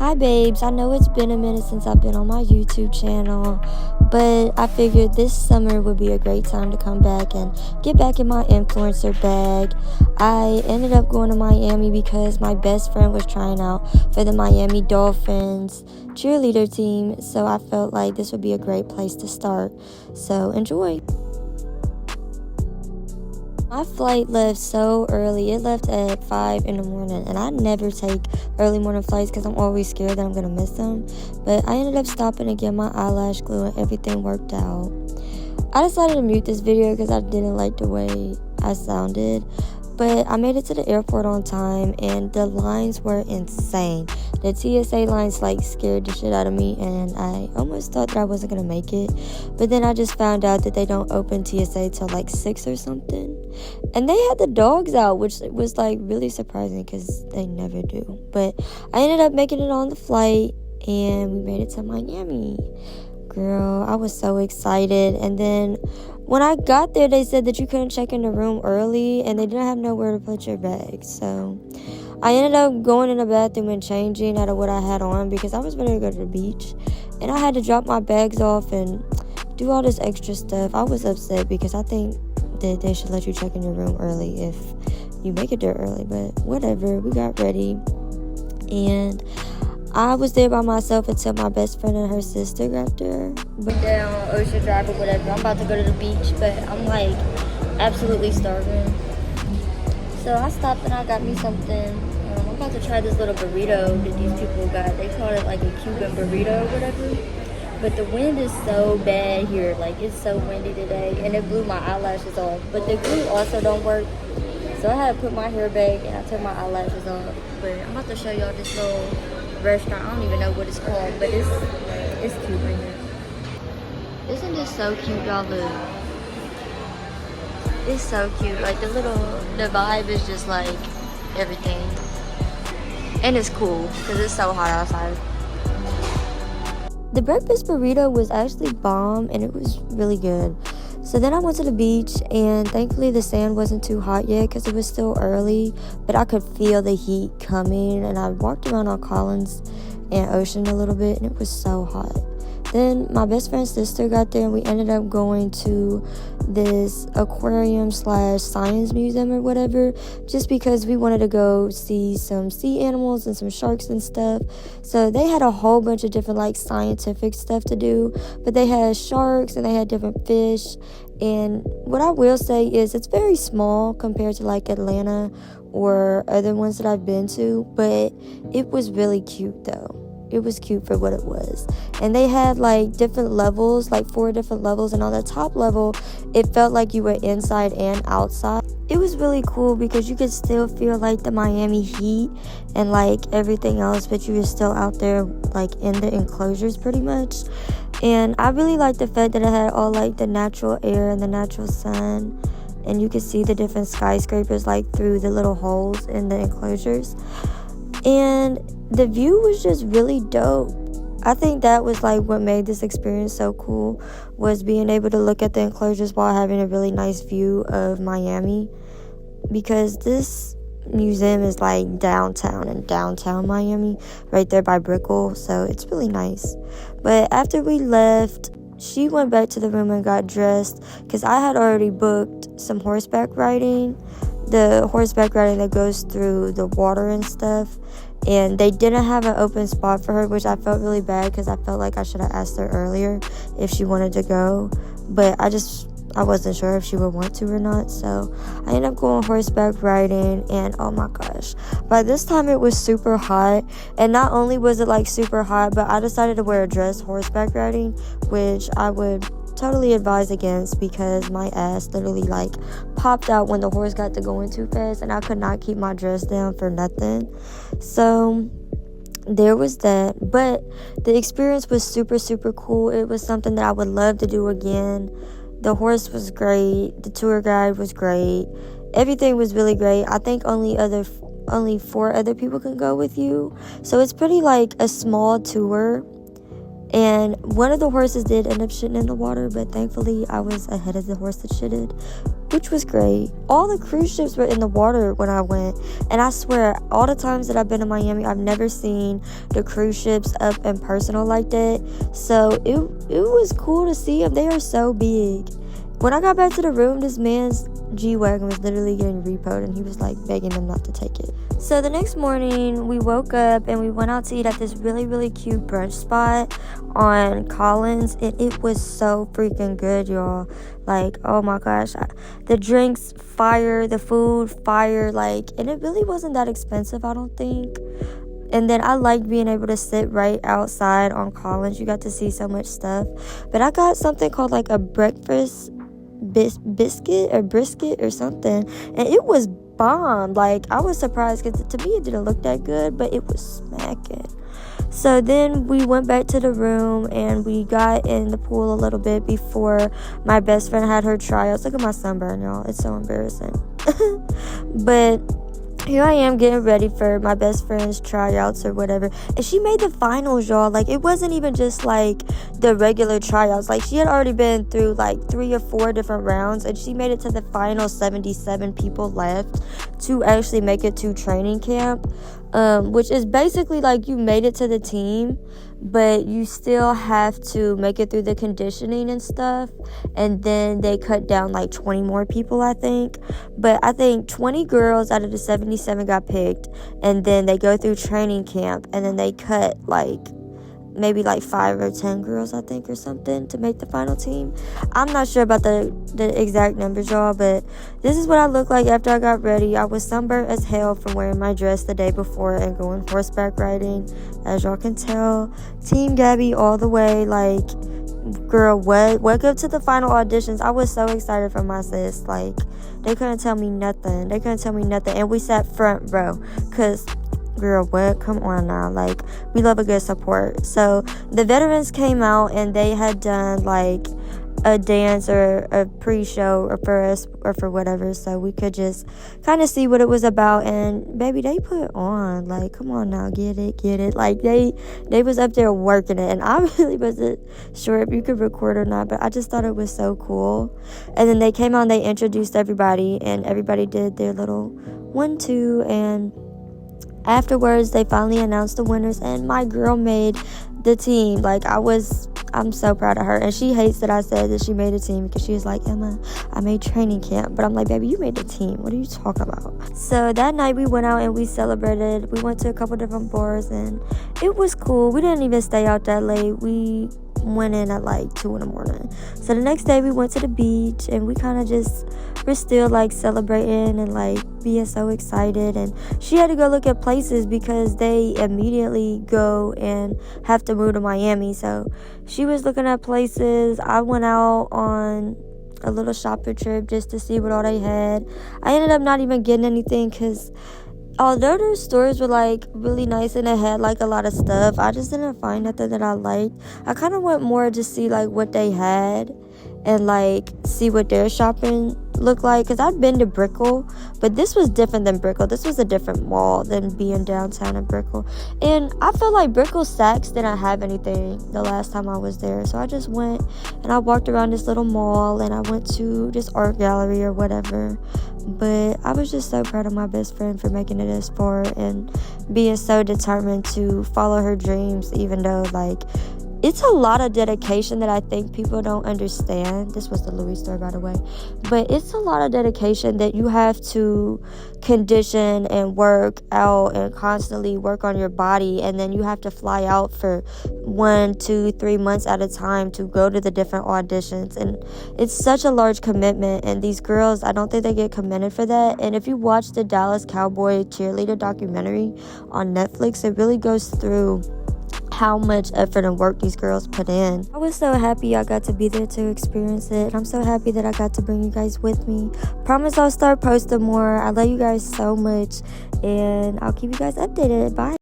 Hi babes, I know it's been a minute since I've been on my YouTube channel, but I figured this summer would be a great time to come back and get back in my influencer bag. I ended up going to Miami because my best friend was trying out for the Miami Dolphins cheerleader team, so I felt like this would be a great place to start. So enjoy! My flight left so early. It left at 5 in the morning, and I never take early morning flights because I'm always scared that I'm going to miss them. But I ended up stopping to get my eyelash glue, and everything worked out. I decided to mute this video because I didn't like the way I sounded. But I made it to the airport on time, and the lines were insane. The TSA lines scared the shit out of me, and I almost thought that I wasn't gonna make it. But then I just found out that they don't open TSA till 6 or something. And they had the dogs out, which was really surprising because they never do. But I ended up making it on the flight, and we made it to Miami. Girl, I was so excited. And then when I got there, they said that you couldn't check in the room early, and they didn't have nowhere to put your bags. So I ended up going in the bathroom and changing out of what I had on because I was ready to go to the beach. And I had to drop my bags off and do all this extra stuff. I was upset because I think that they should let you check in your room early if you make it there early. But whatever, we got ready. And I was there by myself until my best friend and her sister got there. But down Ocean Drive or whatever. I'm about to go to the beach, but I'm absolutely starving. So I stopped and I got me something. I'm about to try this little burrito that these people got. They call it a Cuban burrito or whatever. But the wind is so bad here. It's so windy today, and it blew my eyelashes off. But the glue also don't work. So I had to put my hair back and I took my eyelashes off. But I'm about to show y'all this little restaurant. I don't even know what it's called, but it's cute right here. Isn't this so cute, y'all? Look, it's so cute. The vibe is just everything, and it's cool because it's so hot outside. The breakfast burrito was actually bomb, and it was really good. So then I went to the beach, and thankfully the sand wasn't too hot yet because it was still early, but I could feel the heat coming, and I walked around on Collins and Ocean a little bit, and it was so hot. Then my best friend's sister got there, and we ended up going to this aquarium/science museum or whatever, just because we wanted to go see some sea animals and some sharks and stuff. So they had a whole bunch of different scientific stuff to do, but they had sharks and they had different fish. And what I will say is it's very small compared to Atlanta or other ones that I've been to, but it was really cute though. It was cute for what it was. And they had different levels, 4 different levels, and on the top level it felt like you were inside and outside. It was really cool because you could still feel the Miami heat and everything else, but you were still out there in the enclosures pretty much. And I really liked the fact that it had all the natural air and the natural sun, and you could see the different skyscrapers through the little holes in the enclosures. And the view was just really dope. I think that was what made this experience so cool, was being able to look at the enclosures while having a really nice view of Miami, because this museum is downtown in downtown Miami, right there by Brickell, so it's really nice. But after we left, she went back to the room and got dressed because I had already booked some horseback riding, the horseback riding that goes through the water and stuff, and they didn't have an open spot for her, which I felt really bad because I felt like I should have asked her earlier if she wanted to go, but I wasn't sure if she would want to or not. So I ended up going horseback riding, and oh my gosh, by this time it was super hot. And not only was it super hot, but I decided to wear a dress horseback riding, which I would totally advise against because my ass literally popped out when the horse got to going too fast, and I could not keep my dress down for nothing. So there was that. But the experience was super, super cool. It was something that I would love to do again. The horse was great. The tour guide was great. Everything was really great. I think only 4 other people can go with you. So it's pretty a small tour. And one of the horses did end up shitting in the water, but thankfully I was ahead of the horse that shitted, which was great. All the cruise ships were in the water when I went, and I swear, all the times that I've been to Miami, I've never seen the cruise ships up and personal like that. So it was cool to see them. They are so big. When I got back to the room, this man's G-Wagon was literally getting repoed, and he was like begging them not to take it. So the next morning, we woke up and we went out to eat at this really, really cute brunch spot on Collins, and it was so freaking good, y'all. Like, oh my gosh, the drinks fire, the food fire, like, and it really wasn't that expensive, I don't think. And then I liked being able to sit right outside on Collins. You got to see so much stuff. But I got something called like a breakfast biscuit or brisket or something, and it was bomb. Like, I was surprised because to me it didn't look that good, but it was smacking. So then we went back to the room and we got in the pool a little bit before my best friend had her tryouts. Look at my sunburn, y'all. It's so embarrassing. But here I am getting ready for my best friend's tryouts or whatever, and she made the finals, y'all. Like, it wasn't even just like the regular tryouts. Like, she had already been through like 3 or 4 different rounds, and she made it to the final 77 people left to actually make it to training camp, which is basically like you made it to the team, but you still have to make it through the conditioning and stuff, and then they cut down like 20 more people, I think. But I think 20 girls out of the 77 got picked, and then they go through training camp, and then they cut like maybe like 5 or 10 girls, I think, or something, to make the final team. I'm not sure about the exact numbers, y'all, but this is what I looked like after I got ready. I was sunburnt as hell from wearing my dress the day before and going horseback riding, as y'all can tell. Team Gabby all the way. Like, girl, what? Wake up to the final auditions. I was so excited for my sis. Like, they couldn't tell me nothing. And we sat front row, because girl, what? Come on now. Like, we love a good support. So the veterans came out and they had done like a dance or a pre-show or for us or for whatever, so we could just kind of see what it was about. And baby, they put on, like, come on now, get it. Like, they was up there working it, and I really wasn't sure if you could record or not, but I just thought it was so cool. And then they came out and they introduced everybody, and everybody did their little 1-2, and afterwards they finally announced the winners, and my girl made the team. Like, I'm so proud of her, and she hates that I said that she made a team, because she was like, Emma, I made training camp. But I'm like, baby, you made the team. What are you talking about? So that night we went out and we celebrated. We went to a couple different bars, and it was cool. We didn't even stay out that late. We went in at like 2 in the morning. So the next day we went to the beach, and we kind of just were still like celebrating and like being so excited. And she had to go look at places because they immediately go and have to move to Miami. So she was looking at places. I went out on a little shopping trip just to see what all they had. I ended up not even getting anything, because although their stores were like really nice and it had like a lot of stuff, I just didn't find nothing that I liked. I kind of went more to see like what they had and like see what their shopping looked like, because I'd been to Brickell, but this was different than Brickell. This was a different mall than being downtown in Brickell, and I felt like Brickell Saks didn't have anything the last time I was there. So I just went and I walked around this little mall, and I went to this art gallery or whatever. But I was just so proud of my best friend for making it as far and being so determined to follow her dreams, even though like it's a lot of dedication that I think people don't understand. This was the Louis store, by the way. But it's a lot of dedication that you have to condition and work out and constantly work on your body. And then you have to fly out for 1, 2, 3 months at a time to go to the different auditions. And it's such a large commitment. And these girls, I don't think they get commended for that. And if you watch the Dallas Cowboy cheerleader documentary on Netflix, it really goes through how much effort and work these girls put in. I was so happy I got to be there to experience it. I'm so happy that I got to bring you guys with me. Promise I'll start posting more. I love you guys so much, and I'll keep you guys updated. Bye.